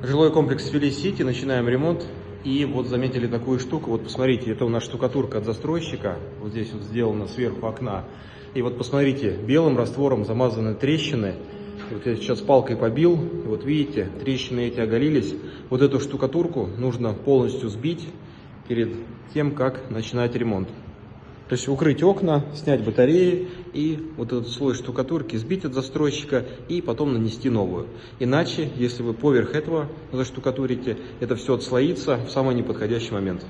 Жилой комплекс Фелисити, начинаем ремонт. И вот заметили такую штуку, вот посмотрите, это у нас штукатурка от застройщика, вот здесь вот сделана сверху окна. И вот посмотрите, белым раствором замазаны трещины. Вот я сейчас палкой побил, вот видите, трещины эти оголились. Вот эту штукатурку нужно полностью сбить перед тем, как начинать ремонт. То есть укрыть окна, снять батареи и вот этот слой штукатурки сбить от застройщика и потом нанести новую. Иначе, если вы поверх этого заштукатурите, это все отслоится в самый неподходящий момент.